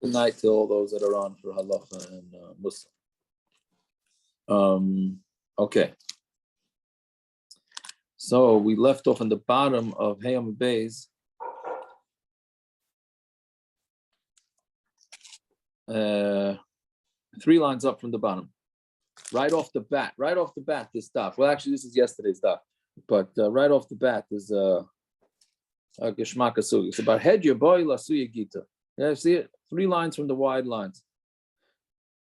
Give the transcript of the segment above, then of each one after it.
Good night to all those that are on for halacha and Muslim. Okay. So we left off on the bottom of Hayam Beis. 3 lines up from the bottom. Right off the bat, this stuff. Well, actually, this is yesterday's stuff. But right off the bat is a Geshmak Asugi. It's about Hed your boy Lasuya Gita. Yeah, see it? 3 lines from the wide lines.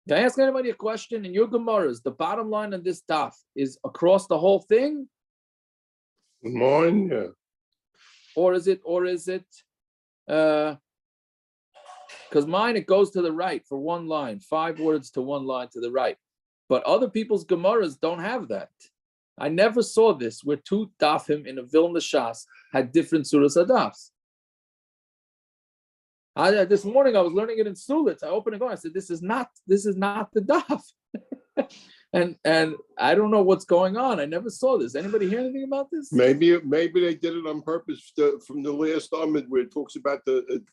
Can I ask anybody a question? In your Gemaras, the bottom line of this daf is across the whole thing? Mine, yeah. Or is it, because mine, it goes to the right for 1 line, 5 words to 1 line to the right. But other people's Gemaras don't have that. I never saw this where 2 dafim in a Vilna Shas had different surahs adafs. This morning I was learning it in Sulitz. I opened it going, I said, this is not the daf. and I don't know what's going on. I never saw this. Anybody hear anything about this? Maybe they did it on purpose from the last Amid where it talks about the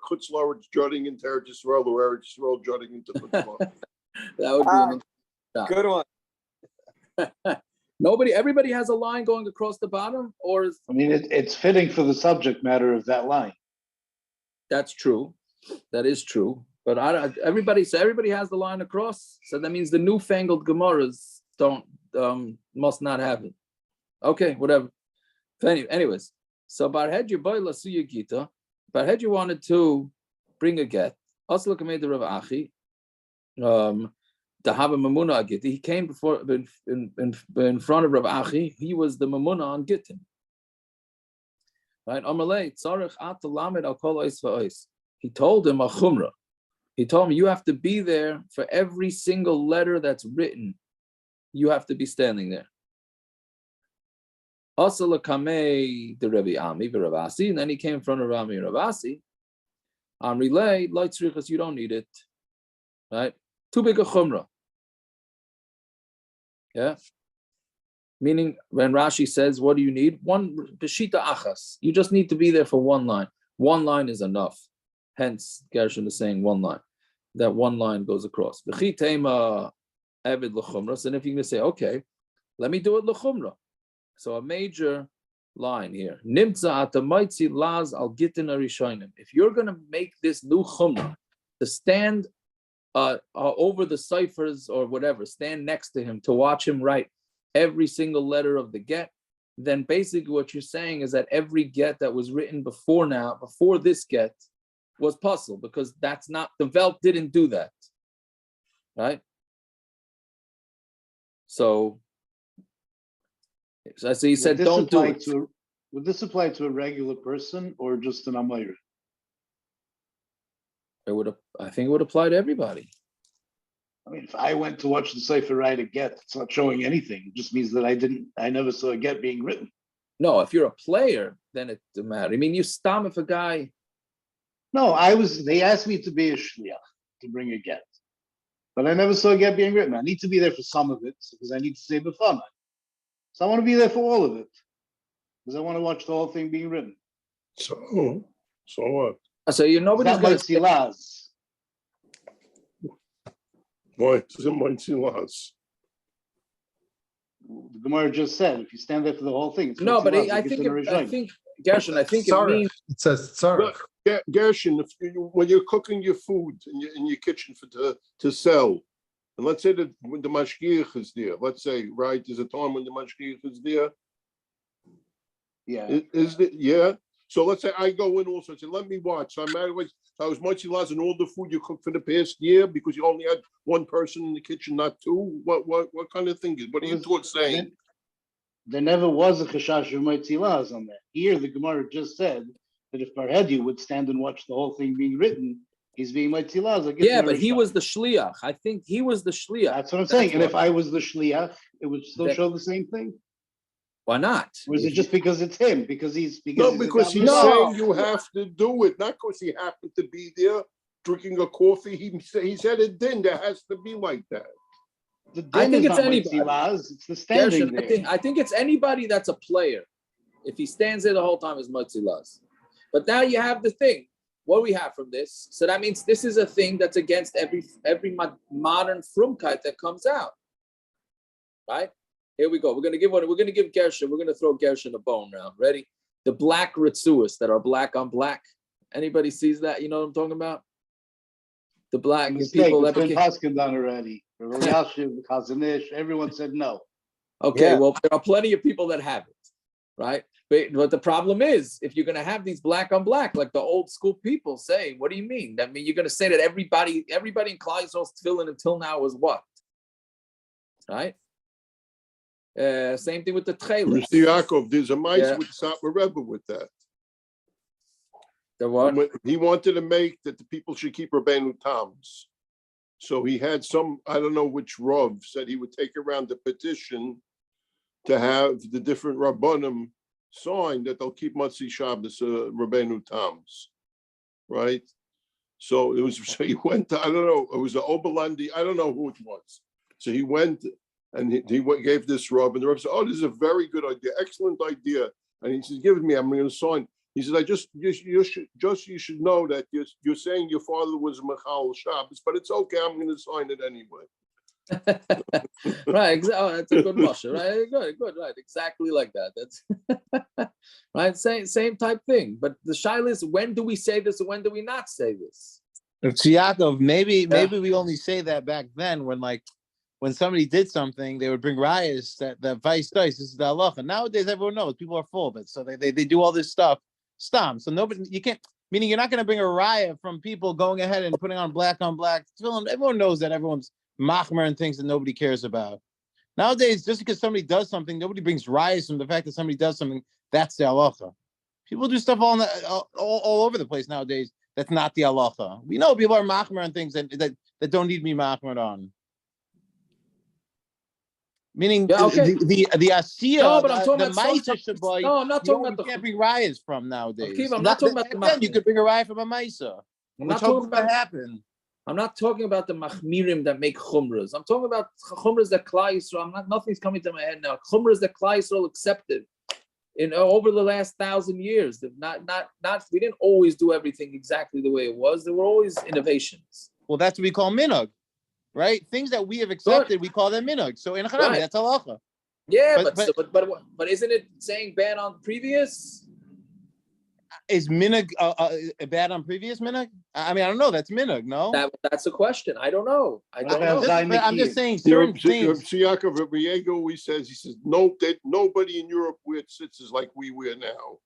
Chutz La'aretz jutting into Eretz Yisrael or Eretz Yisrael jutting into Chutz La'aretz. That would be an good one. Everybody has a line going across the bottom, or I mean, it's fitting for the subject matter of that line. That's true. That is true. But everybody has the line across, so that means the newfangled Gemaras must not have it. Okay, whatever. Anyways, so Barhed your boy Lasuya Gita. Barhed you wanted to bring a get. Also, look at the Rav Achi. To have a mamuna Gittin. He came before in front of Rav Achi. He was the mamuna on Gittin. Right? He told him a chumrah. He told him, you have to be there for every single letter that's written. You have to be standing there. Also, the Rebbe Ami Ravasi, and then he came in front of Rami Ravasi. Relay, light tzrichas, you don't need it. Right? Too big a chumrah. Yeah. Meaning, when Rashi says, what do you need? 1 beshita achas. You just need to be there for 1 line. 1 line is enough. Hence, Gershon is saying 1 line. That 1 line goes across. V'chitema avid l'chumra. And if you're going to say, okay, let me do it l'chumra. So a major line here. Nimtza atamaitzi laz al gittin arishonim. If you're going to make this new chumra, to stand over the ciphers or whatever, stand next to him to watch him write every single letter of the get, then basically what you're saying is that every get that was written before this get, was puzzle, because that's not, the Velt didn't do that. Right? So he said, don't do it. Would this apply to a regular person or just an Amayr? I think it would apply to everybody. I mean, if I went to watch the Sefer write a get, it's not showing anything. It just means that I never saw a get being written. No, if you're a player, then it doesn't matter. I mean, you stam if a guy. No, they asked me to be a shliach, to bring a get. But I never saw a get being written. I need to be there for some of it because I need to say b'fana. So I want to be there for all of it because I want to watch the whole thing being written. So what? So nobody's going to see Laz. Why does it mind Laz? The Gemara just said, if you stand there for the whole thing, it's no. But I think Gershon, it means it says tzarech. Gershon, when you're cooking your food in your kitchen to sell, and let's say that when the mashgiach is there, let's say, right, there's a time when the mashgiach is there. Yeah. Is it? Yeah. So let's say I go in also and say, let me watch. So I was Moitzi Laz and all the food you cooked for the past year because you only had 1 person in the kitchen, not 2. What kind of thing is? What are you saying? There never was a chashash of Moitzi Laz on that. Here, the Gemara just said that if Barhedi would stand and watch the whole thing being written, he's being Moitzi Laz. Yeah, but he was the shliach. I think he was the shliach. That's what I'm saying. And if I was the shliach, it would still show the same thing. Why not? Or is it just because it's him? Because he's saying you have to do it, not because he happened to be there drinking a coffee. He said it then. There has to be like that. I think it's anybody. It's the standing there. I think it's anybody that's a player. If he stands there the whole time, is Motzi Laz. But now you have the thing. what do we have from this? So that means this is a thing that's against every modern frumkeit that comes out. Right? Here we go. We're gonna give Gershon. We're gonna throw Gershon a bone now. Ready? The black ritzuas that are black on black. Anybody sees that? You know what I'm talking about? The black people that became Paskin done already. Yashiv, Chazanish, everyone said no. Okay, well, there are plenty of people that have it, right? But the problem is, if you're going to have these black on black, like the old school people say, what do you mean? That mean you're going to say that everybody in Klal Yisrael's tefillin until now was what? Right? Same thing with the tchelis. Mr. Yaakov, there's a mice with Satmar Rebbe with that. The what? He wanted to make that the people should keep Rabbeinu Tam's. So he had some, I don't know which Rav, said he would take around the petition to have the different Rabbanim sign that they'll keep Matzi Shabbos Rabbeinu Tam's, right? So he went to, I don't know, it was an Oberlandi, I don't know who it was. So he went and he gave this Rav, and the Rav said, oh, this is a very good idea, excellent idea. And he said, give it me, I'm going to sign. He said, you should know that you're saying your father was Michal Shabbos, but it's okay, I'm going to sign it anyway. Right, that's a good Moshe, right? Good, right, exactly like that. That's right, same type thing. But the shaila is, when do we say this or when do we not say this? Yaakov, maybe we only say that back then when somebody did something, they would bring rayas that vice dice. This is the halacha. Nowadays, everyone knows people are full of it, so they do all this stuff. Stam. So you can't. Meaning, you're not going to bring a raya from people going ahead and putting on black. Everyone knows that everyone's machmer and things that nobody cares about. Nowadays, just because somebody does something, nobody brings rayas from the fact that somebody does something. That's the halacha. People do stuff all over the place nowadays. That's not the halacha. We know people are machmer on things that don't need to be machmer on. Meaning the asiya, no, but I'm talking the about Maisa Shabai. No, I'm not talking about you can't bring rayas from nowadays. I'm not talking about the then you could bring a raya from a Maisa. I'm not talking about happen. I'm not talking about the machmirim that make chumras. I'm talking about chumras that Klal Yisrael. Nothing's coming to my head now. Chumras that Klal Yisrael accepted in over the last 1,000 years. Not. We didn't always do everything exactly the way it was. There were always innovations. Well, that's what we call minhag. Right, things that we have accepted, we call them minhag. So in Hanami, that's halacha. Yeah, but isn't it saying ban on previous? Is minhag bad on previous minhag? I mean, I don't know. That's minhag, no? That's a question. I don't know. I'm just saying certain things. Yaakov Riego always says, he says, no, nobody in Europe wears tzitzis like we wear now.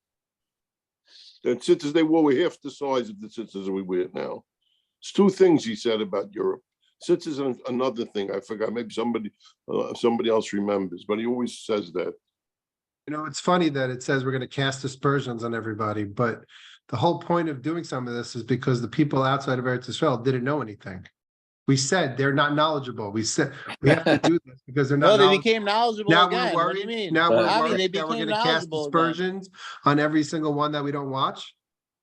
The tzitzis they wore were half the size of the tzitzis we wear now. It's two things he said about Europe. Sitz is another thing. I forgot. Maybe somebody else remembers, but he always says that. You know, it's funny that it says we're going to cast aspersions on everybody, but the whole point of doing some of this is because the people outside of Eretz Yisrael didn't know anything. We said they're not knowledgeable. We said we have to do this because they're not. No, they became knowledgeable now again. We're worried. What do you mean? Now we're worried they that we're became going to cast aspersions on every single one that we don't watch.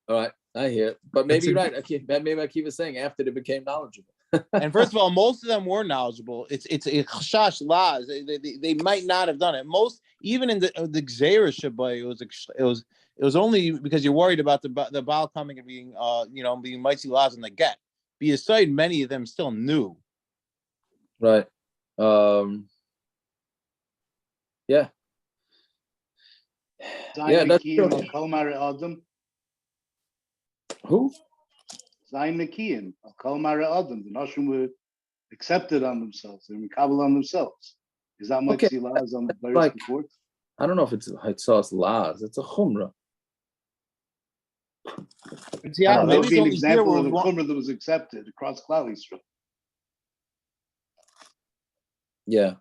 All right, I hear it. But maybe you're right. Maybe I keep saying after they became knowledgeable. And first of all, most of them were knowledgeable. It's chashash laws. They might not have done it. Most, even in the Gzeira Shabbai, it was only because you're worried about the Baal coming and being being mighty laws in the get. Beside, many of them still knew. Right. Yeah. That's true. Who? Zayin Nekiyim, Kol Mara Adam. The Noshim were accepted on themselves. They were Kabbalah on themselves. Is that much laws on the various report? I don't know if it's Hitzos laws. It's a chumrah. Yeah, that would be an example of a chumrah that was accepted across Klal Yisrael. Yeah.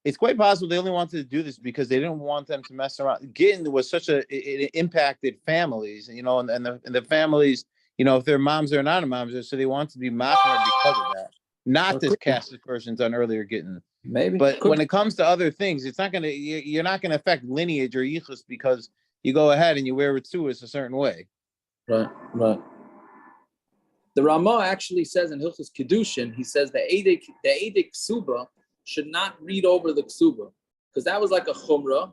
It's quite possible they only wanted to do this because they didn't want them to mess around. Gittin was such it impacted families, and the families, if their moms or not moms, so they wanted to be machmer because of that. Not this cast aspersions on earlier Gittin. Maybe. But when it comes to other things, it's not you're not gonna affect lineage or yichus because you go ahead and you wear ritzuas a certain way. Right. The Ramah actually says in Hilchos Kedushin, he says the Eidik Ksuba should not read over the Ksuba because that was like a chumrah.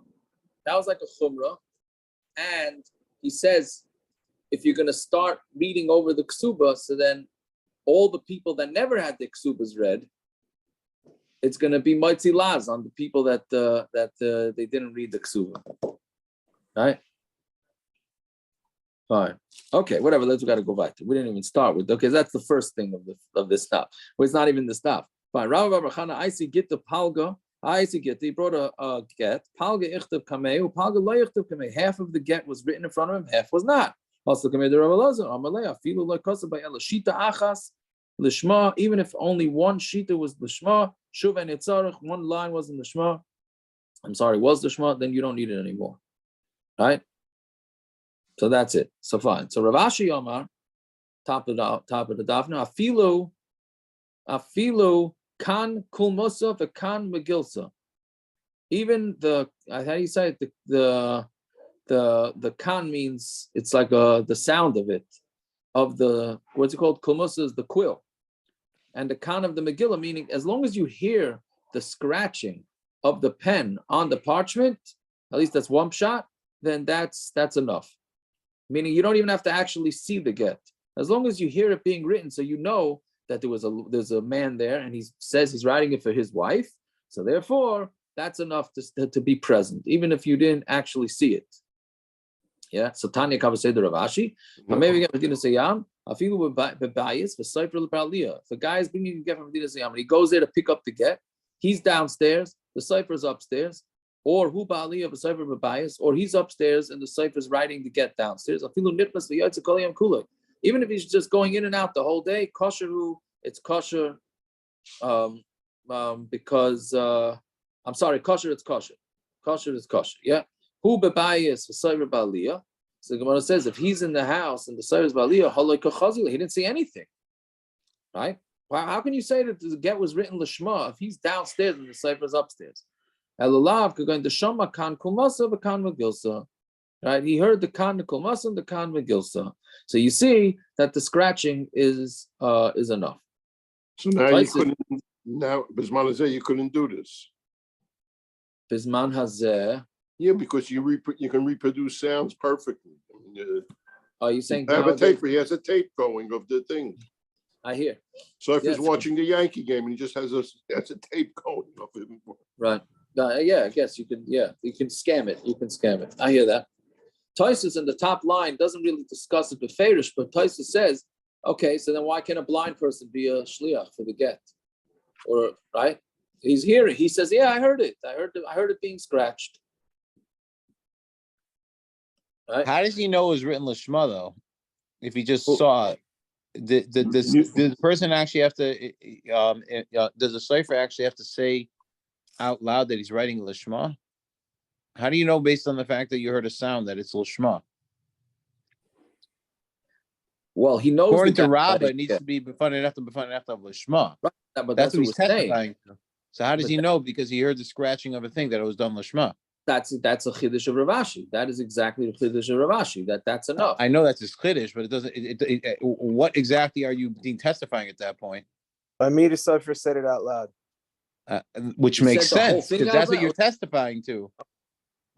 And he says if you're going to start reading over the ksuba, so then all the people that never had the ksubas read, it's going to be mitzi laz on the people that they didn't read the ksuba, right? Fine. Okay, whatever. Let's got to go back to. We didn't even start with. Okay, that's the first thing of this stuff. Well, it's not even the stuff. Fine. Rav Barachana, I see get the palga. I see get. He brought a get. Palga ichtav kamei. Palga lo ichtav kamei. Half of the get was written in front of him. Half was not. Also kamei the Rav Elazar. Amalei afilu lo kosa by elashita achas lishma. Even if only one shita was lishma, shuv and itzarich. One line was in the shma. I'm sorry, was the shma. Then you don't need it anymore, right? So that's it. So fine. So Rav Ashi Omar, top of the daf now. Afilu kan kulmosa v'kan megilsa. Even the how do you say it? The kan means it's like the sound of it, of the what's it called? Kulmosa is the quill, and the kan of the Megillah, meaning as long as you hear the scratching of the pen on the parchment, at least that's one shot, then that's enough. Meaning you don't even have to actually see the get. As long as you hear it being written, so you know that there's a man there and he says he's writing it for his wife. So therefore, that's enough to be present, even if you didn't actually see it. Yeah. So Tanya Kavaseder Ravashi. Maybe get Medina Sayam. Afilu bebayis for Sefer L'Braliyah. If the guy is bringing a get from Medina Sayam and he goes there to pick up the get, he's downstairs, the Sefer is upstairs. Or who ba'aliyah of a Sefer b'bayis, or he's upstairs and the Sefer is writing the get downstairs. Even if he's just going in and out the whole day, kosher, it's kosher, because I'm sorry, kosher, it's kosher. Kosher is kosher. Yeah. Who b'bayis for Sefer ba'aliyah? So the Gemara says if he's in the house and the Sefer is ba'aliyah, haloi kachazil, he didn't see anything, right? How can you say that the get was written l'shma if he's downstairs and the Sefer is upstairs? Right? He heard the kan kulmasa and the kan megilsa. So you see that the scratching is enough. So now you couldn't. Now Bisman Hazeh, you couldn't do this. Bisman Hazeh. Yeah, because you can reproduce sounds perfectly. Are you saying? I have a tape. He has a tape going of the thing. I hear. So if he's watching the Yankee game and he just has a tape going of it. Right. Yeah, I guess you can. Yeah, you can scam it. I hear that. Tosfos in the top line doesn't really discuss it beferish, but Tosfos says, okay, so then why can't a blind person be a shliach for the get? Or right? He's hearing. He says, yeah, I heard it. I heard it being scratched. Right? How does he know it was written Lishma though? If he just saw it, does the person actually have to? Does the cipher actually have to say out loud that he's writing Lishma? How do you know based on the fact that you heard a sound that it's Lishma? Well, he knows. According to Rabbah, it needs to be before after Lishma. Right. But that's what he's testifying saying. to. So how does he know? Because he heard the scratching of a thing that it was done Lishma. That's a chiddush of Rav Ashi. That is exactly the chiddush of Rav Ashi. That's enough. I know that's his chiddush, but it doesn't. What exactly are you testifying at that point? Amir Sofer said it out loud. Which He makes said the whole sense thing because out that's what loud. you're testifying to.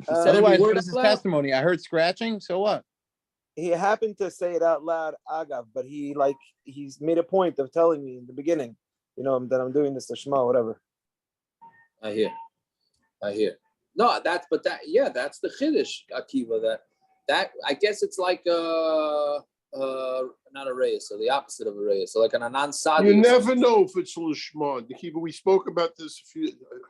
He said every Otherwise, word what is his out loud. testimony? I heard scratching. So what? He happened to say it out loud, Agav, but he's made a point of telling me in the beginning, that I'm doing this to Shema, whatever. I hear. No, that's the chiddush, Akiva. That I guess it's like not a reyes, so the opposite of a reyes, so like an anan sadi. You never know if it's Lishma. Akiva, we spoke about this.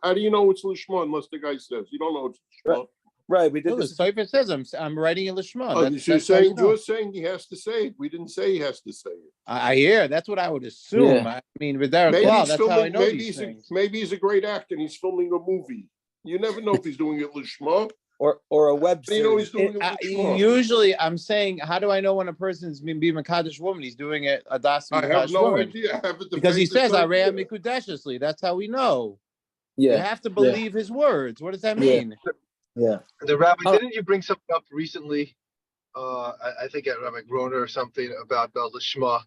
How do you know it's Lishma unless the guy says you don't know it's Lishma? Right, we did The this. cipher says I'm writing a Lishma. Oh, you're saying he has to say it. We didn't say he has to say it. I hear. That's what I would assume. Yeah. I mean, with Derek Maybe Law, he's that's how I filming. know these things. Maybe he's a great actor and he's filming a movie. You never know if he's doing it Lishma. Or a web series. You know he's doing it Lishma. Usually, I'm saying, how do I know when a person's being a Kaddish woman? He's doing it a das I have Kaddish no woman. idea. Because he says, "Areya mikudeshesli." That's how we know. You have to believe his words. What does that mean? Yeah. The Rabbi, didn't you bring something up recently? I think at Rabbi Groner or something about Lishma,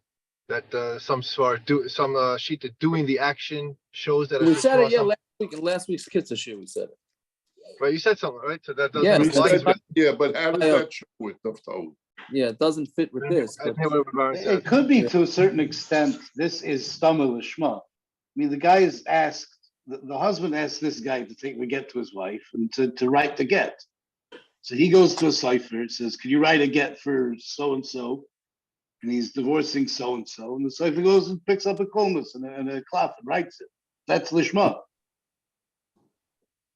that some shita doing the action shows that We it's said it. Yeah, Lishma. last week's Kitzur shir, we said it. Right, you said something, right? So that doesn't Yeah, apply to it. Yeah, but how does that show it? Yeah, it doesn't fit with this. I But think what Ron It said. could be Yeah. to a certain extent, this is stammer lishma. I mean, the guy is asked, the husband asks this guy to take the get to his wife and to write the get. So he goes to a cipher, says, "Can you write a get for so and so?" And he's divorcing so and so. And the cipher goes and picks up a kolmus and a cloth and writes it. That's lishma.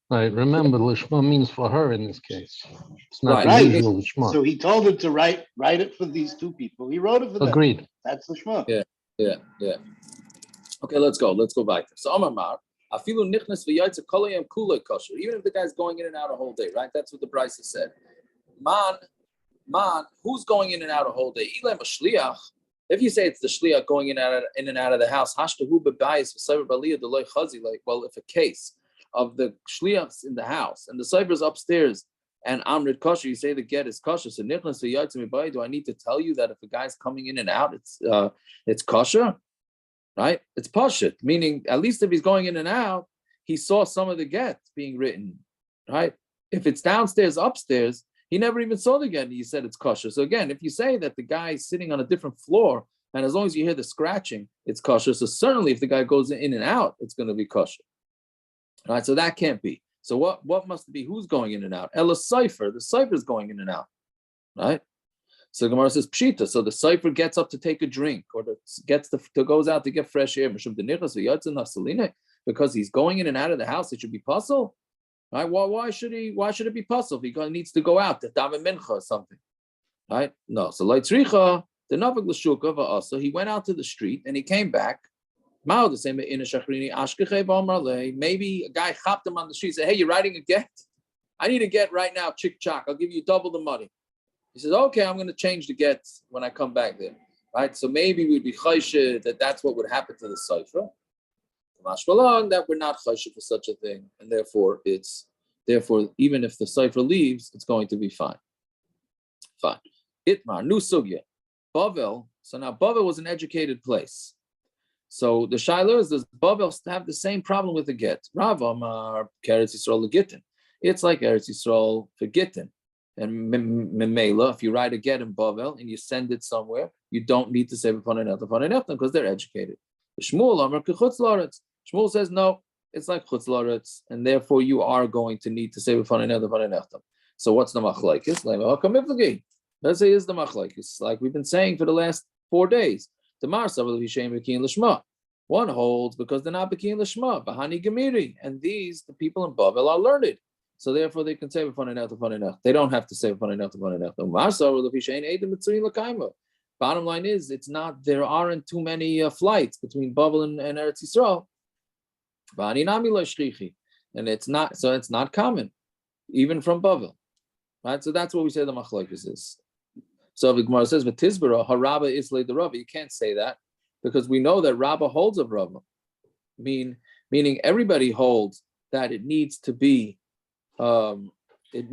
Right, remember, Lishma means for her in this case. It's not the Right. usual So Lishma. he told him to write it for these two people. He wrote it for them. Agreed. That's lishma. Yeah. Okay, let's go back. So Amar Mar, afilu nichnas v'yaytze kolayim kulei kosher. Even if the guy's going in and out a whole day, right? That's what the Bryce said. Man, who's going in and out a whole day? Ilay mashliach. If you say it's the shliach going in and out of the house, hashtahu bebayis v'sayver baliyah deloy chazi. Like, well, if a case of the shliachs in the house and the cyber's upstairs and amrit kosher, you say the get is kosher. So nichnas v'yaytze mibayis. Do I need to tell you that if a guy's coming in and out, it's kosher? Right? It's pashut, meaning at least if he's going in and out, he saw some of the get being written, right? If it's downstairs, upstairs, he never even saw the get. He said it's kosher. So again, if you say that the guy's sitting on a different floor, and as long as you hear the scratching, it's kosher. So certainly, if the guy goes in and out, it's going to be kosher. All right? So that can't be. So what must it be? Who's going in and out? Ella cipher. The cipher is going in and out, right? So Gemara says pshita. So the cipher gets up to take a drink, or goes out to get fresh air. Because he's going in and out of the house, it should be puzzle, right? Why should it be puzzle? If he needs to go out to daven mincha or something, right? No. So leitzricha the nafik l'shuka va'asa. He went out to the street and he came back. Maybe a guy chopped him on the street. Said, "Hey, you're writing a get? I need a get right now. Chick chak. I'll give you double the money." He says, "Okay, I'm going to change the get when I come back there." Right? So maybe we'd be chayshe that that's what would happen to the cipher. Mashmalon, that we're not chayshe for such a thing, and therefore even if the cipher leaves, it's going to be fine. Fine. Itmar, new sugya. Bavel. So now Bavel was an educated place. So the shaila is, does Bavel have the same problem with the get? Rav Amar Eretz Yisrael Gittin. It's like Eretz Yisrael for Gittin. And Memela, if you write a get in Bavel and you send it somewhere, you don't need to say B'fanei because they're educated. Shmuel Amar K'chutz La'aretz. Shmuel says no, it's like Chutz La'aretz, and therefore you are going to need to say B'fanei Neftam. So what's the machlekes? Let's say is the machlekes, like we've been saying for the last 4 days. The Marsa will be Shem B'kiyin L'Shma. One holds because they're not B'kiyin L'Shma, Bahani Gemiri, and the people in Bavel are learned. So therefore, they can say b'fanei neftam. They don't have to say b'fanei neftam. Bottom line is, it's not. There aren't too many flights between Bavel and Eretz Yisrael. And it's not. So it's not common, even from Bavel. Right. So that's what we say the machlokes is. So the Gemara says, "V'tizbara haraba islay the Rava." You can't say that because we know that Rabba holds of Rava. Meaning everybody holds that it needs to be. What do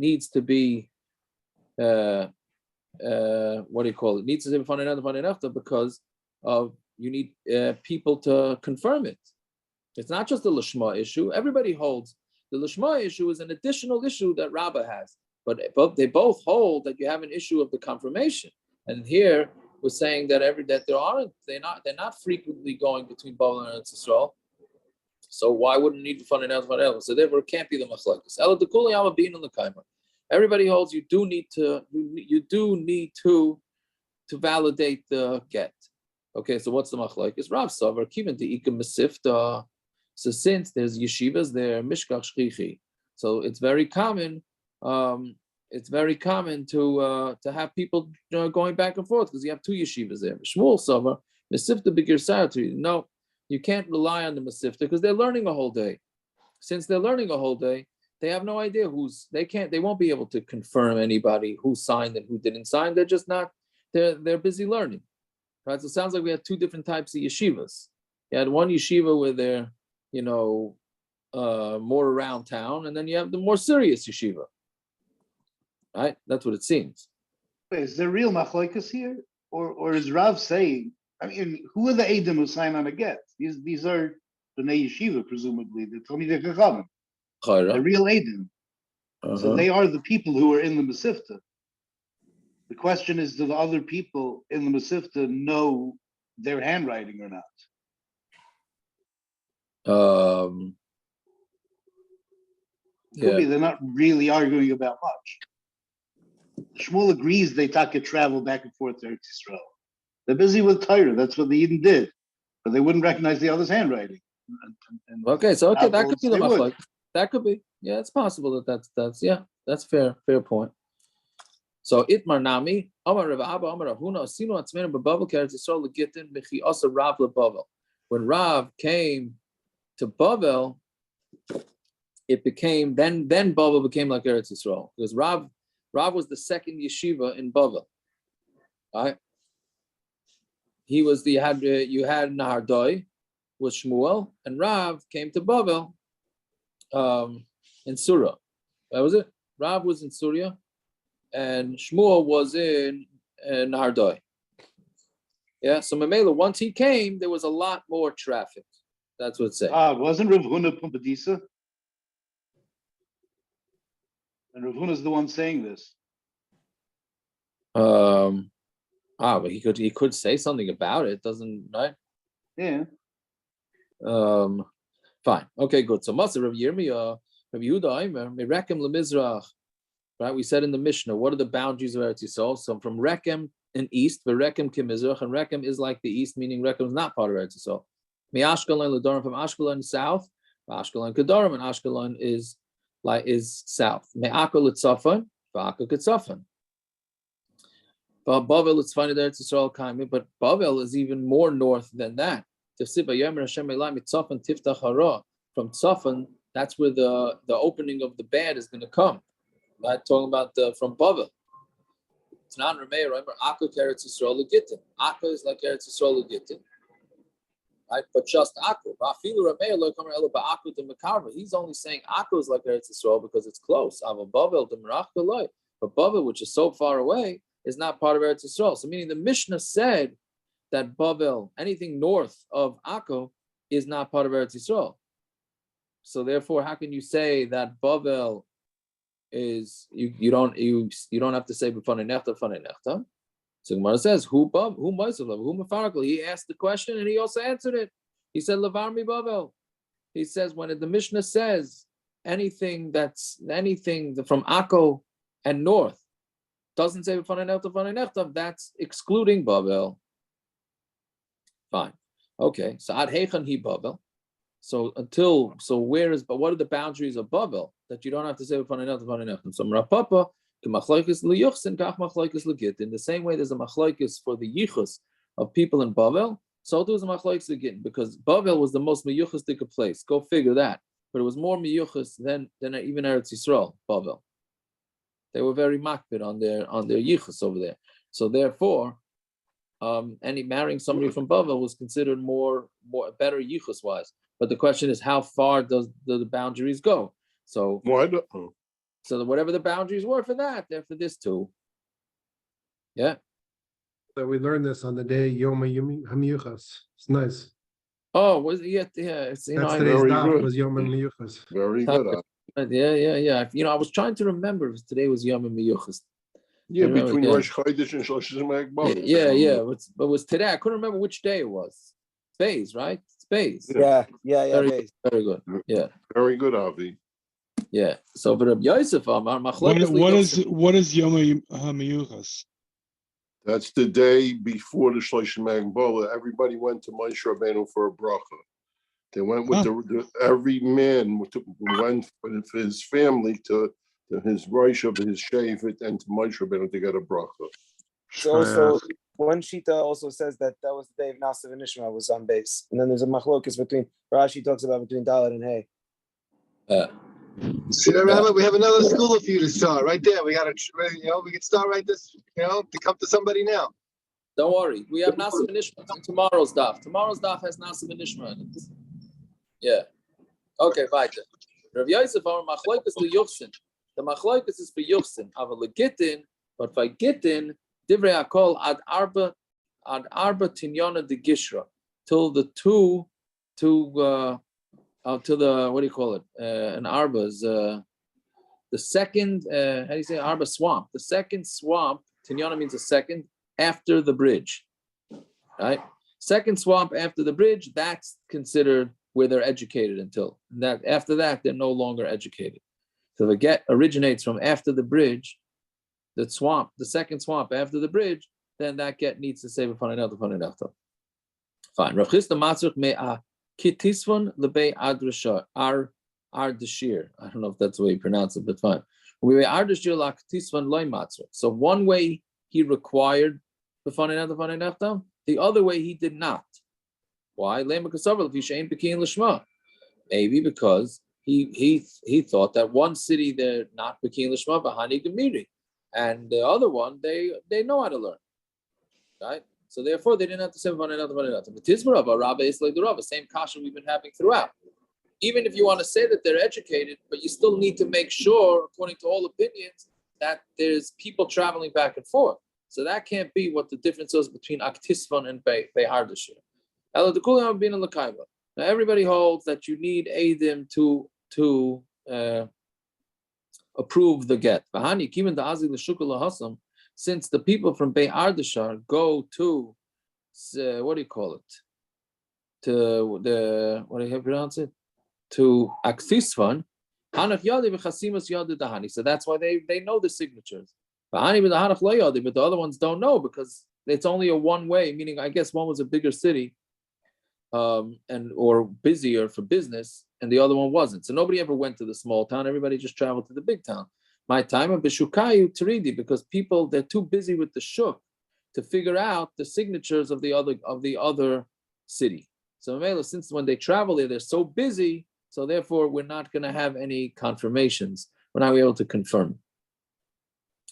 you call it? It needs to say because of you need people to confirm it. It's not just the Lishma issue. Everybody holds the Lishma issue is an additional issue that Rabbah has, but they both hold that you have an issue of the confirmation. And here we're saying that they're not frequently going between Bavel and Eretz Yisrael. So why wouldn't it need to fund an else? So therefore, it can't be the machlekes. Everybody holds you do need to validate the get. Okay, so what's the machlekes? Rav Savar kiven to ikem mesifta. So since there's yeshivas there, mishkach shchichi. So it's very common. It's very common to have people going back and forth because you have two yeshivas there. Shmuel Savar mesifta b'girsatri. No. You can't rely on the Masifta because they're learning a whole day. Since they're learning a whole day, they have no idea they won't be able to confirm anybody who signed and who didn't sign. They're just not, they're busy learning. Right? So it sounds like we had two different types of yeshivas. You had one yeshiva where they're, more around town, and then you have the more serious yeshiva. Right? That's what it seems. Is there real machlokes here? Or is Rav saying, I mean, who are the Eidim who sign on a get? These are B'nai Yeshiva, presumably. The Talmidei Chachamim. The real Eidim. So they are the people who are in the Masifta. The question is, do the other people in the Masifta know their handwriting or not? Could be Yeah. they're not really arguing about much. Shmuel agrees they could travel back and forth to Eretz Yisrael. They're busy with Torah. That's what the Eden did, but they wouldn't recognize the other's handwriting. Okay, so okay, that could be the They would. machlok. That could be. Yeah, it's possible that's fair point. So Itmar Nami, Amar Rav Abba, Amar Rav Huna, Asinu Atzmenu B'Bavel K'Eretz Yisrael Gittin Michi Asa Rav LeBavel. When Rav came to Bavel, it became then Bavel became like Eretz Yisrael because Rav was the second yeshiva in Bavel. Right? He was you had Nahardoi with Shmuel, and Rav came to Bavel in Surah. That was it. Rav was in Surah, and Shmuel was in Nahardoi. Yeah, so Mamela, once he came, there was a lot more traffic. That's what it's saying. Wasn't Rav Huna Pumbedisa? And Rav Huna's the one saying this. But he could say something about it, doesn't right? Yeah. Fine. Okay, good. So Masa Rav Yirmiyah, Rav Yehuda Aimer, Merekem leMizrach. Right? We said in the Mishnah, what are the boundaries of Eretz Yisrael? So from Rekem in east, Verekem Kimizrach, and Rekem is like the east, meaning Rekem is not part of Eretz Yisrael. Ashkelon Ladorim, from Ashkelon south, Ashkelon Kedarim, and Ashkelon is south. Me'akol Litzafon, Va'akol Ketzafon. But Bavel is funny there, Eretz Yisrael Kaimi, but Bavel is even more north than that. From Tzafon, that's where the opening of the bed is going to come. Right, talking about from Bavel. It's not Rameir. Remember, Akko Eretz Yisrael Gittin. Akko is like Eretz Yisrael Gittin, right? But just Akko. He's only saying Akko is like Eretz Yisrael because it's close. But Bavel, which is so far away, is not part of Eretz Yisrael. So meaning the Mishnah said that Bavel, anything north of Akko, is not part of Eretz Yisrael. So therefore, how can you say that Bavel is you don't have to say b'fanei nechta? So Gemara says who Mefarakal. He asked the question and he also answered it. He said Levar mi Bavel. He says when the Mishnah says anything from Akko and north doesn't say b'fanei nechta, that's excluding Bavel. Fine. Okay. So ad heichan hi Bavel. So what are the boundaries of Bavel that you don't have to say b'fanei nechta? So Rav Papa k'machloikis liyuchsin kach machloikis legittin. In the same way, there's a machloikis for the yichus of people in Bavel. So too is a machloikis legittin because Bavel was the most miyuchastic place. Go figure that. But it was more miyuchas than even Eretz Yisrael. Bavel. They were very makbid on their yichus over there. So therefore, marrying somebody from Bavel was considered more better yichus wise. But the question is, how far do the boundaries go? So whatever the boundaries were for that, they're for this too. Yeah. So we learned this on the day Yom HaMiyuchas. It's nice. Oh, was it? Yeah. It's, That's today's Very daf good. was Yom HaMiyuchas. Very good. Yeah. I was trying to remember if today was Yom HaMiyuchas. Yeah, between Rosh Chodesh and Shlosh Mag. Yeah. But was today? I couldn't remember which day it was. Space, right? Space. Yeah. Very good. Yeah. Very good, Avi. Yeah. So for Rabbi Yosef, what is Yom HaMiyuchas? That's the day before the Shlosh Mag. Everybody went to Moshe Rabbeinu for a bracha. They went with every man went with his family to his Rosh of his Shevet and to Moshe Rabbeinu to get a bracha. So also, one Shita also says that was the day of Nasiv and Ishmael was on base. And then there's a machlokas between, Rashi talks about between Dalet and Hay. See that, Rabbi? We have another school for you to start right there. We got we can start right this, to come to somebody now. Don't worry. We have Nasiv and Ishmael in tomorrow's daf. Tomorrow's daf has Nasiv and Ishmael in it. Yeah. Okay, weiter. Rav Yosef, our machlokas liyuchsin. The machlokas is for yuchsin. Aval legittin, but by gittin, divrei akol ad arba tinyana de gishra, till the what do you call it? An arba is the second. How do you say arba swamp? The second swamp Tinyana means a second after the bridge, right? Second swamp after the bridge, that's considered where they're educated until that. After that, they're no longer educated. So the get originates from after the bridge, the swamp, the second swamp after the bridge, then that get needs to say fine. Rav Chisda matzrich me'a kitisvon lebei adrashar ardashir. I don't know if that's the way you pronounce it, but fine. So one way he required the other way he did not. Why? Maybe because he thought that one city they're not bekin l'shma v'hani gemiri, and the other one they know how to learn, right? So therefore they didn't have to say Rabba is like the Rabba, same kasha we've been having throughout. Even if you want to say that they're educated, but you still need to make sure, according to all opinions, that there's people traveling back and forth. So that can't be what the difference is between Aktisvan and Behardashir. Now everybody holds that you need Eidim to approve the get. Since the people from Behardashar go to what do you call it? To the what do you pronounce it? To Aktisvan. So that's why they know the signatures. But the other ones don't know because it's only a one way, meaning I guess one was a bigger city and or busier for business, and the other one wasn't. So nobody ever went to the small town, everybody just traveled to the big town. My time of Bishukayu Tridi, because people they're too busy with the shuk to figure out the signatures of the other city. So since when they travel there, they're so busy, so therefore we're not going to have any confirmations. We're not able to confirm.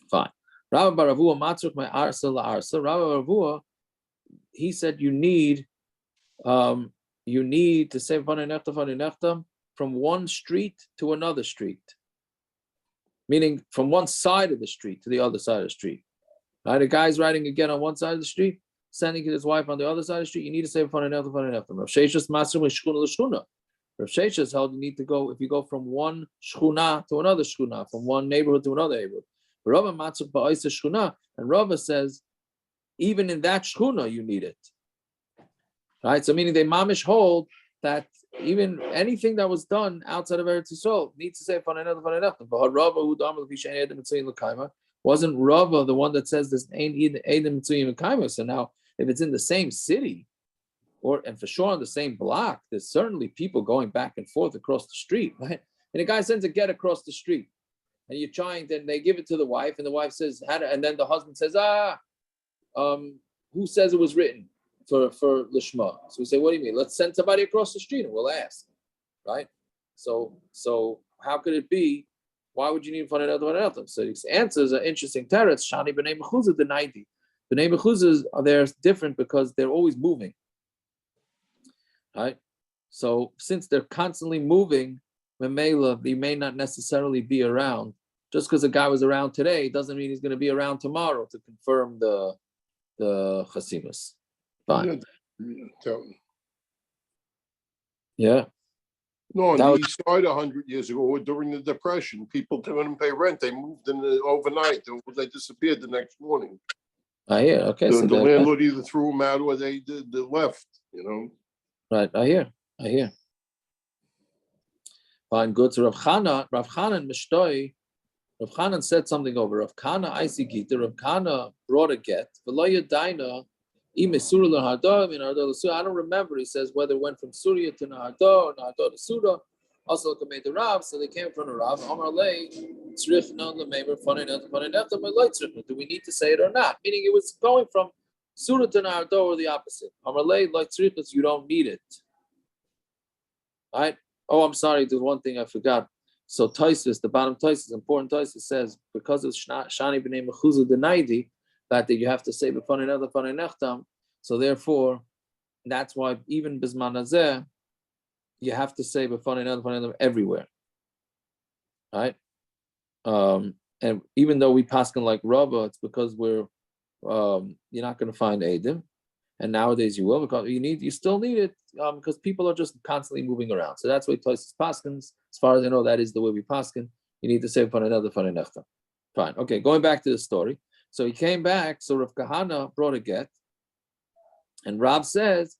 Fine. Rabbi Baravua matzuk my arsa la arsa. Rabbi Baravua, he said you need to say from one street to another street, meaning from one side of the street to the other side of the street. Right, a guy's riding again on one side of the street, sending his wife on the other side of the street. You need to say Rav Sheshes matzuk shchuna l'shchuna. Rav Sheshes held you need to go if you go from one shchuna to another shchuna, from one neighborhood to another neighborhood. Rava matzuk ba'isa shchuna, and Rava says, even in that shchuna you need it. Right, so meaning they mamish hold that even anything that was done outside of Eretz Yisrael needs to say wasn't Rava the one that says this ain't Edom Mitzuyim Kaima? So now, if it's in the same city, and for sure on the same block, there's certainly people going back and forth across the street, right? And a guy sends a get across the street. And you're trying, then they give it to the wife, and the wife says, and then the husband says, who says it was written for Lishma? So we say, what do you mean? Let's send somebody across the street and we'll ask, right? So how could it be? Why would you need one another? So his answers are interesting. Teretz, Shani B'nai Mechuzah the 90. B'nai Mechuzahs are there different because they're always moving, right? So since they're constantly moving, Memela, he may not necessarily be around. Just because a guy was around today doesn't mean he's going to be around tomorrow to confirm the chasimus. Fine. Yeah. No, on the east side 100 years ago, or during the Depression, people didn't pay rent. They moved in overnight. They disappeared the next morning. I hear. Okay. The landlord either threw them out or they left, Right. I hear. Fine, good. So Rav Chanan Mishtoi, Rav Chanan said something over. Rav Kana Isi Gita, Rav Kana brought a get. I don't remember, he says, whether it went from Surya to Nahardo or Nahardo to Surah. Also, made the Rav, so they came from the Rav. Do we need to say it or not? Meaning it was going from Surah to Nahardo or the opposite. You don't need it. Right? Oh, I'm sorry, there's one thing I forgot. So Taisus, the bottom Taisus, important Taisus says, because of Shani B'nai Mechuzah the 90, that you have to say b'fanei nechtam. So therefore, that's why even Bisman Hazeh, you have to say b'fanei nechtam everywhere. Right? And even though we paskin like Rava, it's because you're not going to find Eidim. And nowadays you will, because you still need it because people are just constantly moving around. So that's why Tosis paskins. As far as I know, that is the way we paskin. You need to say fine. Okay, going back to the story. So he came back. So Rav Kahana brought a get, and Rav says,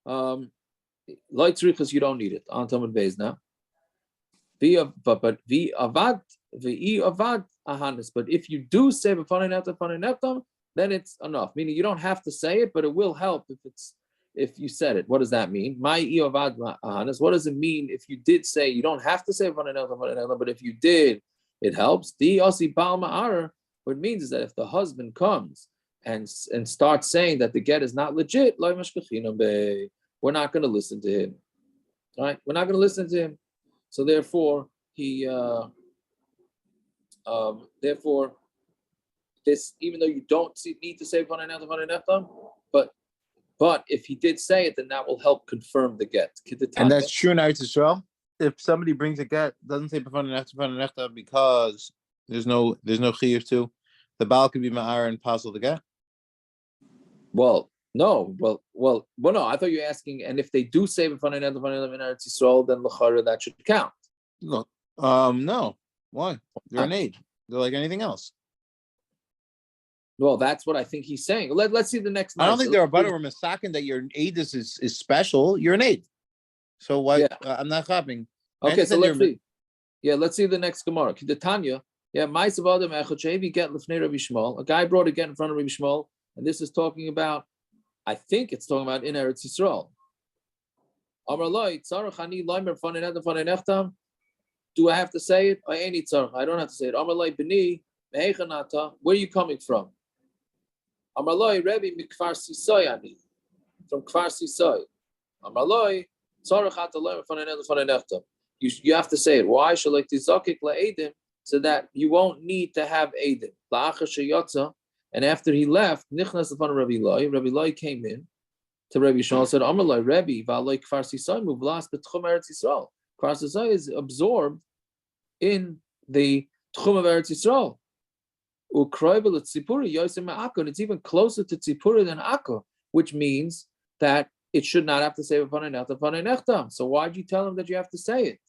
"Light tzrichas, you don't need it." On Talmud Beis now. But if you do say then it's enough. Meaning you don't have to say it, but it will help if you said it. What does that mean? What does it mean if you did say you don't have to say but if you did, it helps. What it means is that if the husband comes and starts saying that the get is not legit, we're not going to listen to him. Right? We're not going to listen to him. So therefore, this, even though you don't need to say but if he did say it, then that will help confirm the get. And that's true in Eretz Yisrael. If somebody brings a get, doesn't say because there's no chiyuv to, the baal could be ma'ar and passel the get. Well, no. No. I thought you were asking, and if they do say in Eretz Yisrael, then l'chara that should count. Look, no. Why? They're an aid. They're like anything else. Well, that's what I think he's saying. Let's see the next. I don't think there are butter or misakin that your aid is special. You're an aid. So why? Yeah. I'm not copying. Okay, so let's see. Yeah, let's see the next Gemara. The Tanya. Yeah, Ma'aseh Adam Echad get Lefnei Rabbi Shmuel. A guy brought a get in front of Rabbi Shmuel, and this is talking about. I think it's talking about in Eretz Yisrael. Do I have to say it? I don't have to say it. Where are you coming from? Amaloi Rebbe Mikfar Sisoy ani from Kfar Sisoy. Amaloi Tzarachat Alem Fanenechtam. You have to say it. Why? Shalek Tizakik LaEdim, so that you won't need to have Edim. La'achar Sheyotza, and after he left, Nichnas upon Rabbi Loi. Rabbi Loi came in to Rabbi Shmuel, said, Amaloi Rebbe Va'aloi Kfar Sisoy Muvlas B'Tchum Eretz Yisrael. Kfar Sisoy is absorbed in the Tchum of Eretz Yisrael. And it's even closer to Tzipura than Akko, which means that it should not have to say so why do you tell him that you have to say it?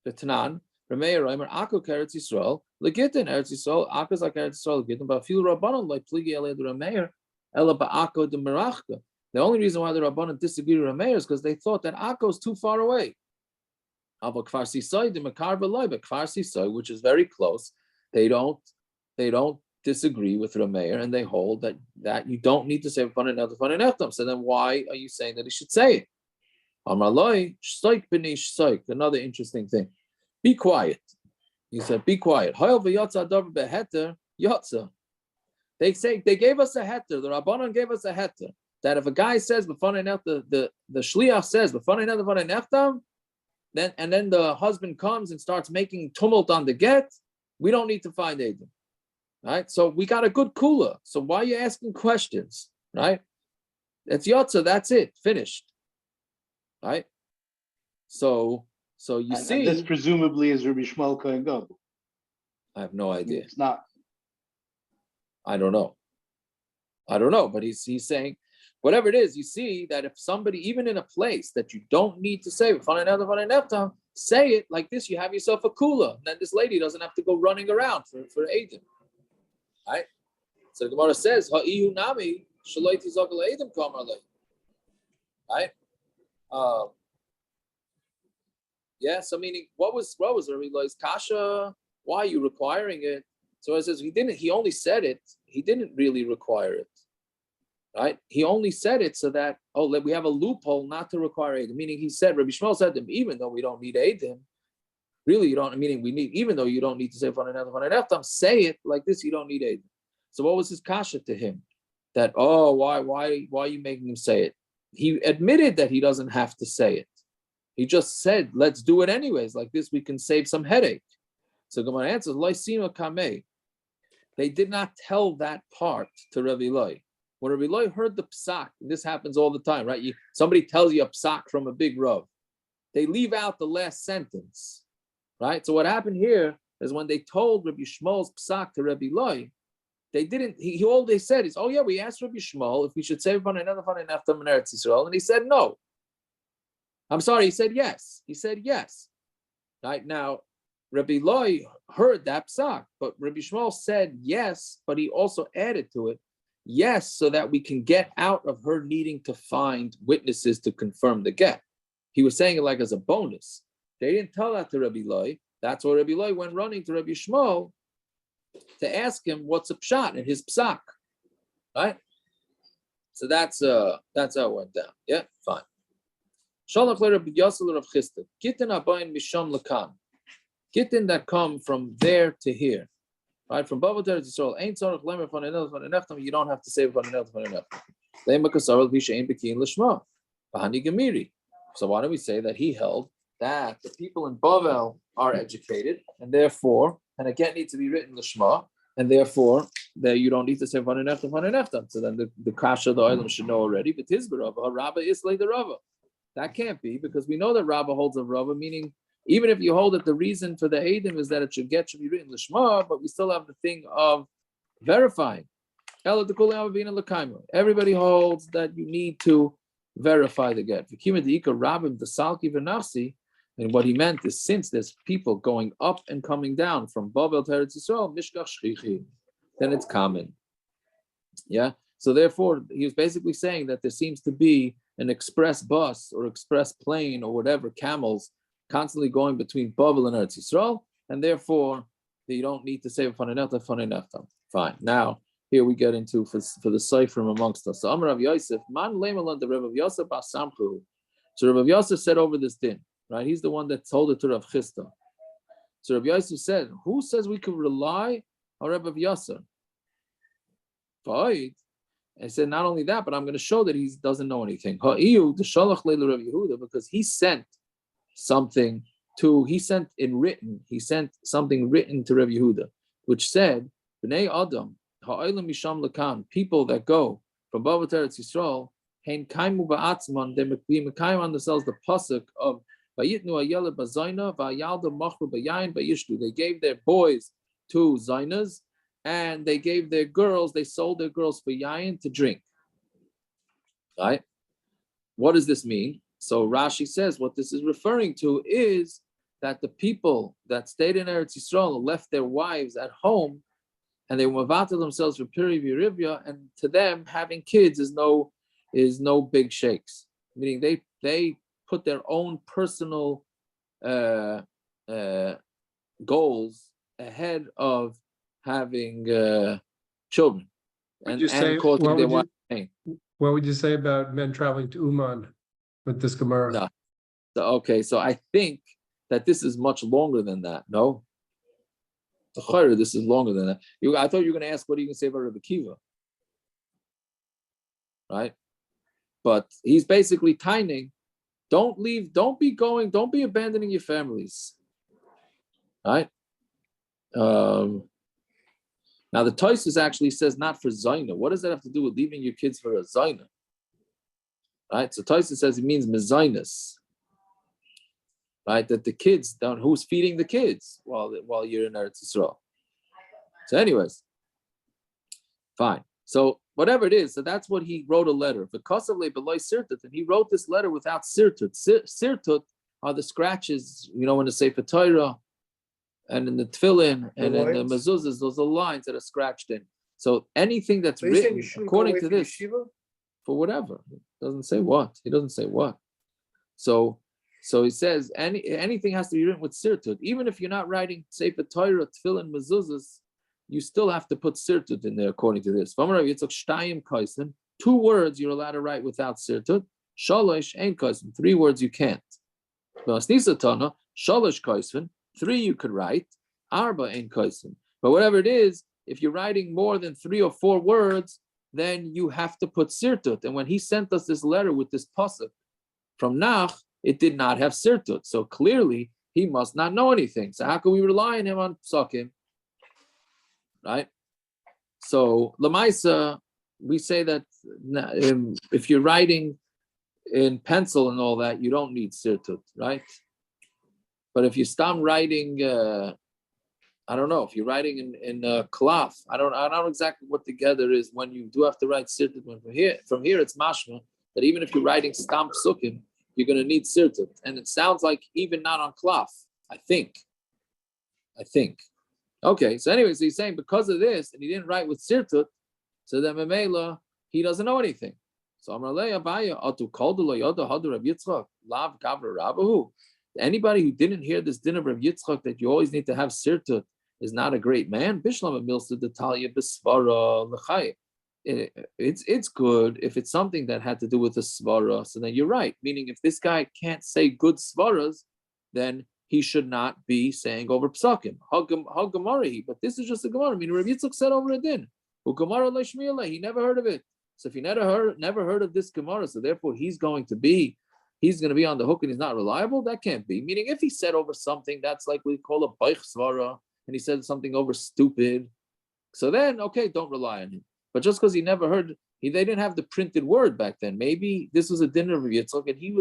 The Tanan, Rameir Reimer, Akko Eretz Yisrael, Gittin Eretz Yisrael, Akko is like Eretz Yisrael, Gittin, but few Rabbanon like Pligi Eled Rameir, Ela Ba'akko de Merachka. The only reason why the Rabbanon disagree with Rameir is because they thought that Akko is too far away. But Kfar Sisoy de Mekar B'Loi, but Kfar Sisoy, which is very close, they don't disagree with Rameir, and they hold that you don't need to say so then why are you saying that he should say it? Another interesting thing. Be quiet. He said, be quiet. They say they gave us a heter. The Rabbanon gave us a heter that if a guy says the shliach says then the husband comes and starts making tumult on the get, we don't need to find Edom. Right? So we got a good kula. So why are you asking questions? Right? It's Yotza, that's it. Finished. Right? So you see. This presumably is Rabbi Shmuel Kohen Gadol. I have no idea. It's not. I don't know. But he's saying, whatever it is, you see that if somebody, even in a place that you don't need to say, say it like this, you have yourself a kula. And then this lady doesn't have to go running around for Edom. Right? So the Gemara says, Ha'ihu nami shaloi tizakal Edom kamar lei. Right? Yeah, so meaning what was Rabbi Loi's kasha? Why are you requiring it? So it says he only said it, he didn't really require it. Right? He only said it so that we have a loophole not to require Edom. Meaning he said, Rabbi Shmuel said to him, even though we don't need Edom, really you don't, meaning we need, even though you don't need to say say it like this, you don't need Edom. So what was his kasha to him? That why are you making him say it? He admitted that he doesn't have to say it. He just said, let's do it anyways. Like this, we can save some headache. So Gemara answers, Loisima Kameh. They did not tell that part to Rabbi Loi. When Rabbi Loi heard the psak, this happens all the time, right? Somebody tells you a psak from a big rav. They leave out the last sentence, right? So what happened here is when they told Rabbi Shmuel's psak to Rabbi Loi, they didn't, all they said is, oh yeah, we asked Rabbi Shmuel if we should say upon another in Eretz Yisrael, and he said no. I'm sorry, he said yes. He said yes. Right now, Rabbi Loi heard that psak, but Rabbi Shmuel said yes, but he also added to it yes, so that we can get out of her needing to find witnesses to confirm the get. He was saying it like as a bonus. They didn't tell that to Rabbi Loi. That's why Rabbi Loi went running to Rabbi Shmuel to ask him what's a pshat in his psak, right? So that's how it went down. Yeah, fine. Shalach le Rabbi Yosel Rav Chisda. Gittin abayin misham lekan. Gittin that come from there to here, right? From Bava to Yisrael. Ain't tzarich lemer von enel von eneftam. You don't have to say von enel von eneftam. Lemer kasarel b'shein b'kiin l'shma. Bahani gemiri. So why don't we say that he held that the people in Bavel are educated, and therefore, and again needs to be written l'shma, and therefore that you don't need to say von eneftam von eneftam. So then the kasha the oilam should know already. But Tizbarava Rabba is like the Rava. That can't be, because we know that Rabba holds a Rava, meaning even if you hold that the reason for the Eidim is that it should be written Lishma, but we still have the thing of verifying. Everybody holds that you need to verify the get. And what he meant is, since there's people going up and coming down from Babel to Eretz Yisrael, then it's common. Yeah. So therefore, he was basically saying that there seems to be an express bus or express plane or whatever, camels, constantly going between Babel and Eretz Yisrael, and therefore you don't need to say Faneneftam. Fine. Now here we get into for the cipher amongst us. So Amar Rav Yosef, Man Leimalan the Rav Yosef Basamchu. So Rav Yosef said over this din, right? He's the one that told it to Rav Chisda. So Rav Yosef said, who says we can rely on Rav Yosef? Fine. And he said, not only that, but I'm going to show that he doesn't know anything. Because he sent something he sent something written to Rabbi Yehuda, which said, B'nai Adam, ha'olam misham lekan, people that go from Bava to Eretz Yisrael, hein kaimu ba'atzman, they mekayim on themselves the pasuk of vayitnu ayela b'zayna, va'yalda machru b'yayin v'yishtu. They gave their boys to zaynas, and they gave their girls, they sold their girls for yayin to drink. Right? What does this mean? So Rashi says what this is referring to is that the people that stayed in Eretz Yisrael left their wives at home, and they mavatel themselves for piri v'rivya, and to them having kids is no big shakes. Meaning they put their own personal goals ahead of having children and causing their wife pain. What would you say about men traveling to Uman with this Gemara? No. So I think that this is much longer than that. No? This is longer than that. I thought you were going to ask, what are you going to say about Rebbe Kiva? Right? But he's basically tining, don't be abandoning your families. Right? Now the Tosfos actually says not for Zaina. What does that have to do with leaving your kids for a Zaina? Right? So Tosfos says it means mezainas. Right? That the kids who's feeding the kids while you're in Eretz Yisrael. So anyways, fine. So whatever it is, so that's what he wrote a letter. Because of below sirtut, and he wrote this letter without sirtut. Sirtut are the scratches, in the Sefer Torah, and in the tefillin, and in the mezuzahs, those are lines that are scratched in. So anything that's written according to this, for whatever, it doesn't say what. He doesn't say what. So he says anything has to be written with sirtut. Even if you're not writing Sefer Torah, tefillin, mezuzahs, you still have to put sirtut in there according to this. 2 words you're allowed to write without sirtut. Shalosh ein kaisen. 3 words you can't. Shalosh kaisen. 3 you could write. Arba ein kaisen. But whatever it is, if you're writing more than 3 or 4 words, then you have to put sirtut. And when he sent us this letter with this pasuk from Nach, it did not have sirtut. So clearly he must not know anything. So how can we rely on him on psakim? Right? So Lamaisa, we say that if you're writing in pencil and all that, you don't need sirtut, right? But if you stop writing, I don't know, if you're writing in cloth, I don't know exactly what the gather is when you do have to write sirtut. From here it's mashma that even if you're writing stamp sukkim, you're going to need sirtut. And it sounds like even not on cloth, I think. Okay, so anyway, so he's saying because of this, and he didn't write with sirtut, so then Memela, he doesn't know anything. So Amrlei Abaya, Atu Koldulo Yoda Hadu Rav Yitzchak, Lav Gavra Rabahu. Anybody who didn't hear this din of Rav Yitzchak that you always need to have sirtut is not a great man. Bishlam Milsa the Talia Besvara Lechai. It's good if it's something that had to do with the svara. So then you're right. Meaning, if this guy can't say good svaras, then he should not be saying over psakim. Hagamari, but this is just a gemara. I mean, Rav Yitzchak said over a din. Ugamara leishmiyala. He never heard of it. So if he never heard of this gemara, so therefore he's going to be on the hook and he's not reliable. That can't be. Meaning, if he said over something that's like we call a baich svara, and he said something over stupid, so then okay, don't rely on him. But just because he never heard, they didn't have the printed word back then. Maybe this was a dinner of Yitzchak and he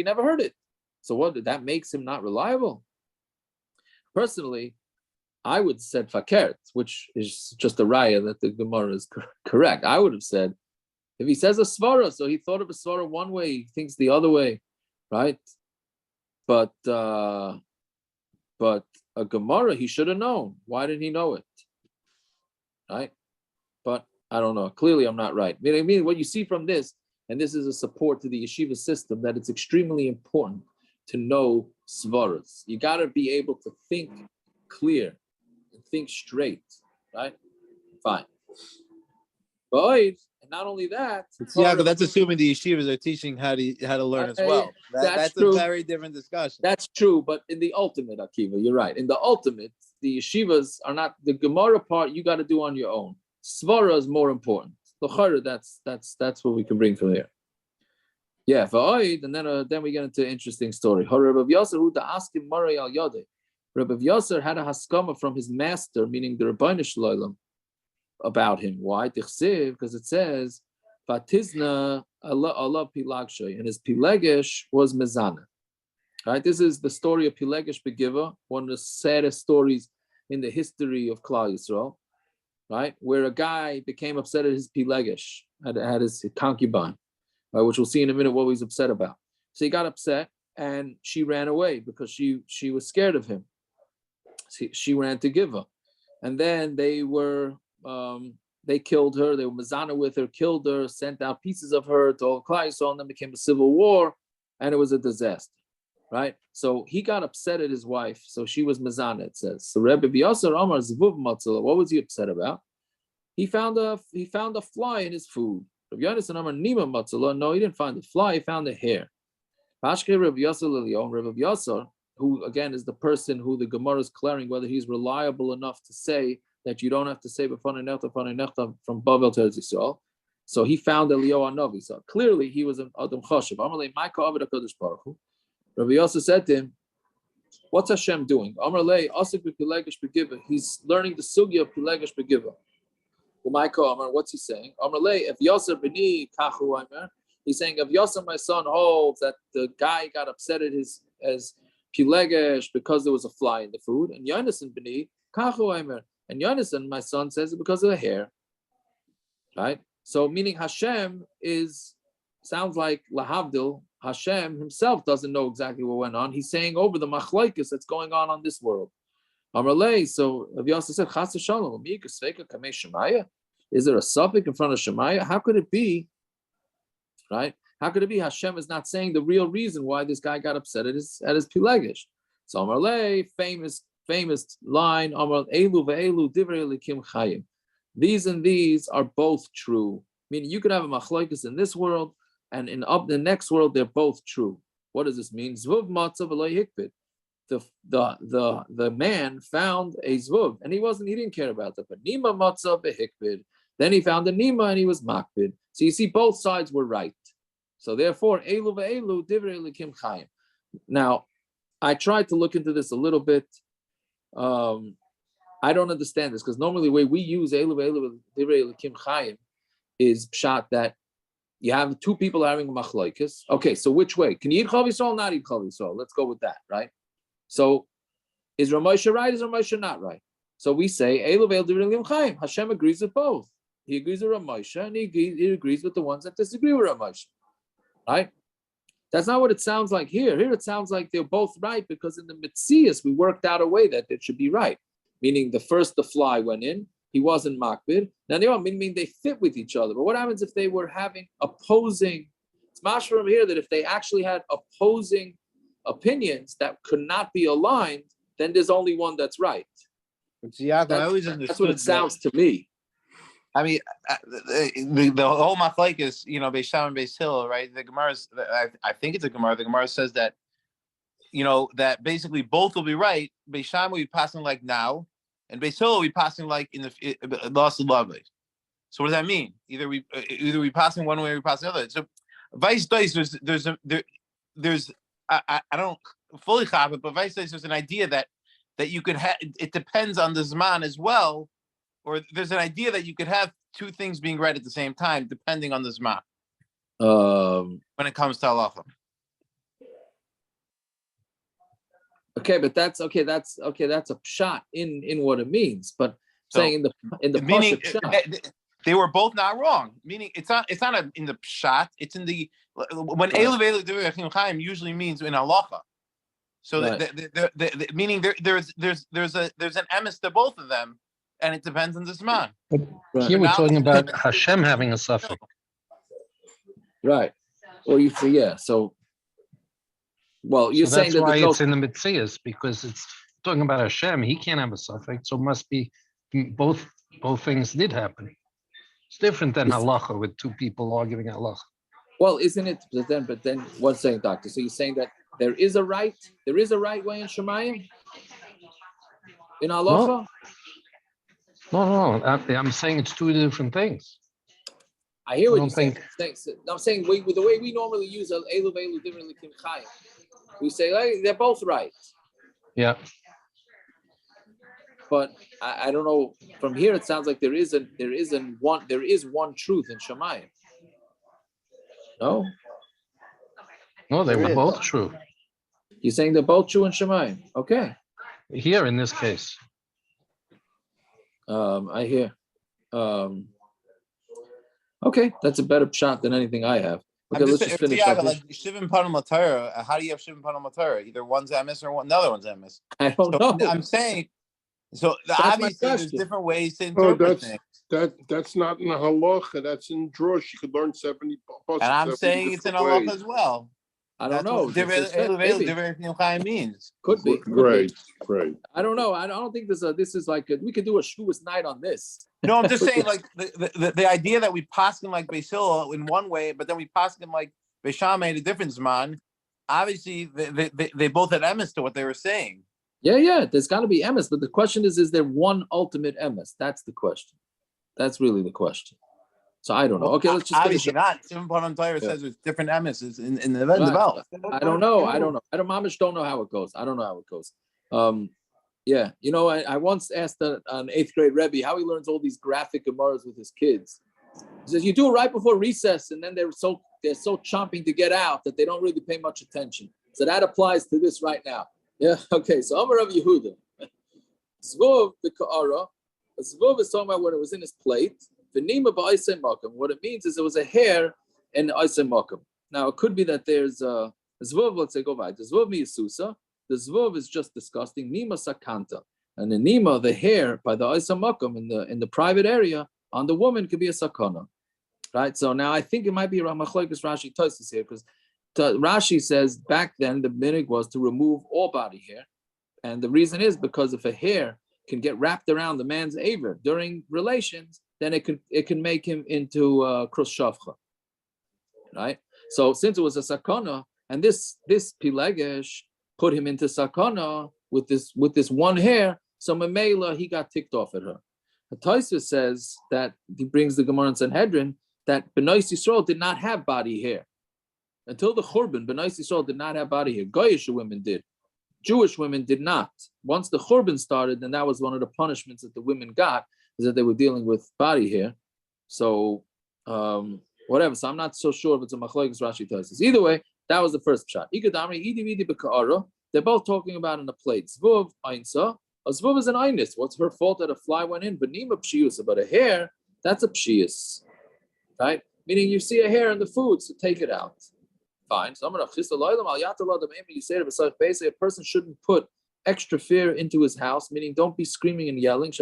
never heard it. So what? That makes him not reliable. Personally, I would have said fakert, which is just a raya that the Gemara is correct. I would have said, if he says a svara, so he thought of a svara one way, he thinks the other way, right? But a Gemara, he should have known. Why didn't he know it? Right? But I don't know. Clearly, I'm not right. Meaning, what you see from this, and this is a support to the yeshiva system, that it's extremely important to know svaras. You got to be able to think clear and think straight, right? Fine. But and not only that, Yeah, but that's assuming the yeshivas are teaching how to learn as well. That's a very different discussion. That's true, but in the ultimate, Akiva, you're right. In the ultimate, the yeshivas are not the Gemara part. You got to do on your own. Svara is more important. That's what we can bring from there. Yeah, and then we get into an interesting story. Rabbi Yasser, who to ask him Maray al Yade. Rabbi Yasser had a haskama from his master, meaning the Rabbeinu Shalom, about him. Why? Because it says Fatizna Allah Pilagshay, and his Pilegesh was Mezana. Right? This is the story of Pilegesh Begiva, one of the saddest stories in the history of Klal Yisrael. Right, where a guy became upset at his pilegesh, had his concubine, which we'll see in a minute what he's upset about. So he got upset, and she ran away because she was scared of him. She ran to give her, and then they killed her. They were mazana with her, killed her, sent out pieces of her to all Klal Yisrael, and then became a civil war, and it was a disaster. Right, so he got upset at his wife, so she was mezana. It says so. Rebbe Biyasar Amar Zvuv Matzala. What was he upset about? He found a fly in his food. Rebbe Yonasan Amar Nima Matzala. No, he didn't find the fly. He found a hair. Pashke Rebbe Biyasar Lilion. Rebbe Biyasar, who again is the person who the Gemara is clearing whether he's reliable enough to say that you don't have to say b'fanei nechta from Babel to Eretz Yisrael. So he found Eliyahu Hanavi. So clearly he was an Adam Chashav. Amalei Ma'ika Aved HaKadosh Baruch Hu. Rabbi Yosef said to him, what's Hashem doing? Amalei Asik B'Pilegesh B'Giva. He's learning the sugya of Pilegesh B'Giva. What's he saying? Amalei If Yosef B'ni Kachu Aimer. He's saying if Yosef, my son, holds that the guy got upset at his as Pilegesh because there was a fly in the food, and Yonasan B'ni Kachu Aimer. And Yonasan, my son, says it because of the hair. Right? So meaning Hashem sounds like Lahavdil. Hashem himself doesn't know exactly what went on. He's saying over the machlokes that's going on this world. Amarlei, so Rav Yosef said, Chas Shalom, is there a suffix in front of Shemaya? How could it be? Right? How could it be Hashem is not saying the real reason why this guy got upset at his Pilegesh? So Amarlei, famous line, Amar Elu ve'elu divrei elikim chayim. These and these are both true. Meaning you could have a machlokes in this world, and in the next world, they're both true. What does this mean? Zvuv matzav v'lo hikpid. The man found a zvuv, and he didn't care about that. But nima matzav v'hikpid. Then he found a nima, and he was makpid. So you see, both sides were right. So therefore, elu ve'elu divrei elikim chayim. Now, I tried to look into this a little bit. I don't understand this because normally the way we use elu ve'elu divrei elikim chayim is pshat that you have two people having a machlokes. Okay, so which way? Can you eat Chol Yisrael or not eat Chol Yisrael? Let's go with that, right? So is Ramosha right? Is Ramosha not right? So we say, Eilu ve'el divrei elikim chayim. Hashem agrees with both. He agrees with Ramosha and he agrees with the ones that disagree with Ramosha, right? That's not what it sounds like here. Here it sounds like they're both right because in the Metzias we worked out a way that it should be right. meaning the fly went in, he wasn't makbid. Now they all mean they fit with each other. But what happens if they were having opposing? It's mashma here that if they actually had opposing opinions that could not be aligned, then there's only one that's right. I always understood that's what it sounds to me. I mean, the whole machlek is, Beis Shammai and Beis Hillel, right? The Gemara's, I think it's a Gemara. The Gemara says that, that basically both will be right. Beis Shammai will be passing like now, and Beis Hillel will be passing like in the lost love. So what does that mean? Either we passing one way or we passing the other. So vice versa. There's I don't fully have it, but vice versa. There's an idea that you could have. It depends on the zman as well. Or there's an idea that you could have two things being read at the same time, depending on the zman. When it comes to halacha. Okay, but that's a pshat in what it means. But saying in the meaning pshat, they were both not wrong. Meaning it's not in the pshat. It's in the when Elu Velu Devei Chaim usually means in halacha. So the meaning there's an emes to both of them. And it depends on the zman. But here we're talking about Hashem having a suffix. Right. Or you say, yeah. So, well, you're saying that's why it's it's in the Mitzias, because it's talking about Hashem. He can't have a suffix, so it must be both things did happen. It's different than halacha with two people arguing halacha. Well, isn't it? But then one second, doctor. So you're saying that there is a right way in Shemayim? In halacha? No. I'm saying it's two different things. I hear what you're saying. I'm saying the way we normally use Elu Velu Devei Chaim, we say they're both right. Yeah. But I don't know. From here, it sounds like there is one truth in Shemayim. No. No, they were both true. You're saying they're both true in Shemayim. Okay. Here in this case. I hear. Okay, that's a better shot than anything I have. Okay, let's just finish up. Like Shivim Panam Latara, how do you have Shivim Panam Latara? Either one's emes or another one's emes. I don't know. I'm saying, obviously there's different ways to interpret things. That's not in the halacha. That's in drush. You could learn 70. And I'm saying it's in halacha as well. I don't know. What means. Could be. Right. I don't know. I don't think this is like we could do a Shavuos night on this. No, I'm just saying like the idea that we pass him like Beis Hillel in one way, but then we pass him like Beis Shammai in a different zman. Obviously, they both had emes to what they were saying. Yeah. There's got to be emes, but the question is there one ultimate emes? That's the question. That's really the question. So I don't know. Okay, let's just obviously not. Shimon Param Torah says there's different emes in the event develop. I don't know. I mamish don't know how it goes. I don't know how it goes. Yeah, I once asked an 8th grade Rebbe how he learns all these graphic gemaras with his kids. He says you do it right before recess, and then they're so chomping to get out that they don't really pay much attention. So that applies to this right now. Yeah. Okay. So Amar Rav Yehuda, Zvuv the Ka'ara. Zvuv is talking about when it was in his plate. What it means is there was a hair in Aisem Makam. Now it could be that there's a Zvuv, let's say go by. The Zvuv mi Yisusa. The Zvuv is just disgusting. Nima Sakanta. And the Nima, the hair by the Aisem Makam in the private area on the woman could be a Sakana. Right? So now I think it might be Ramachlekes Rashi Tosfos here, because Rashi says back then the minig was to remove all body hair. And the reason is because if a hair can get wrapped around the man's aver during relations, then it can make him into krus shavcha, right? So since it was a sakana, and this pilegesh put him into sakana with this one hair, so Mamela he got ticked off at her. Tosfos says that he brings the Gemara in Sanhedrin that Bnei Yisrael did not have body hair until the Churban. Bnei Yisrael did not have body hair. Goyish women did. Jewish women did not. Once the Churban started, then that was one of the punishments that the women got, is that they were dealing with body hair. So whatever. So I'm not so sure if it's a machlokes Rashi Tosfos. Either way, that was the first shot. They're both talking about in a plate. Zvuv einsa. A zvuv is an einis. What's her fault that a fly went in? Benima pshiyus. But a hair, that's a pshiyus, right? Meaning you see a hair in the food, so take it out. Fine. So I'm gonna you say a person shouldn't put extra fear into his house, meaning don't be screaming and yelling.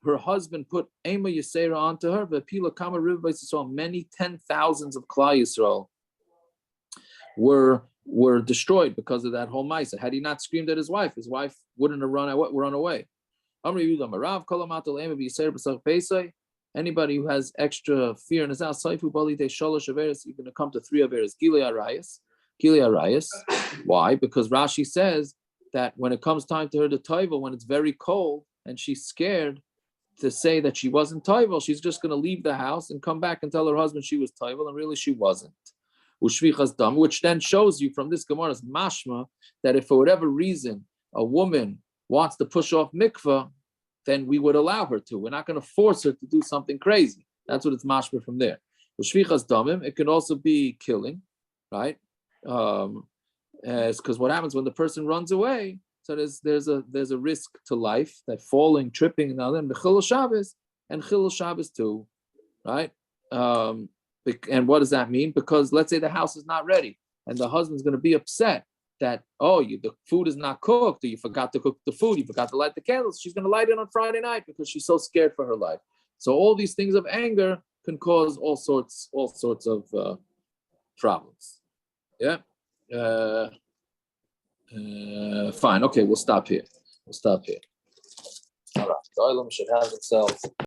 Her husband put Ema Yisera onto her, many 10,000s of Klal Yisrael were destroyed because of that whole Maisa. Had he not screamed at his wife wouldn't have run away. Anybody who has extra fear in his house, you're going to come to 3 averes. Gili Arayas. Why? Because Rashi says that when it comes time to her to taival, when it's very cold and she's scared to say that she wasn't taival, she's just going to leave the house and come back and tell her husband she was taival, and really she wasn't. Ushvichas dam, which then shows you from this Gemara's mashma that if for whatever reason a woman wants to push off mikvah, then we would allow her to. We're not going to force her to do something crazy. That's what it's mashma from there. Ushvichas damim, it can also be killing, right? Because what happens when the person runs away? So there's a risk to life that falling, tripping, and then Chilul Shabbos and Chilul Shabbos too, right? And what does that mean? Because let's say the house is not ready, and the husband's going to be upset that the food is not cooked, or you forgot to cook the food, you forgot to light the candles. She's going to light it on Friday night because she's so scared for her life. So all these things of anger can cause all sorts of problems. Yeah. Fine. Okay, we'll stop here. All right. The Olam should have itself.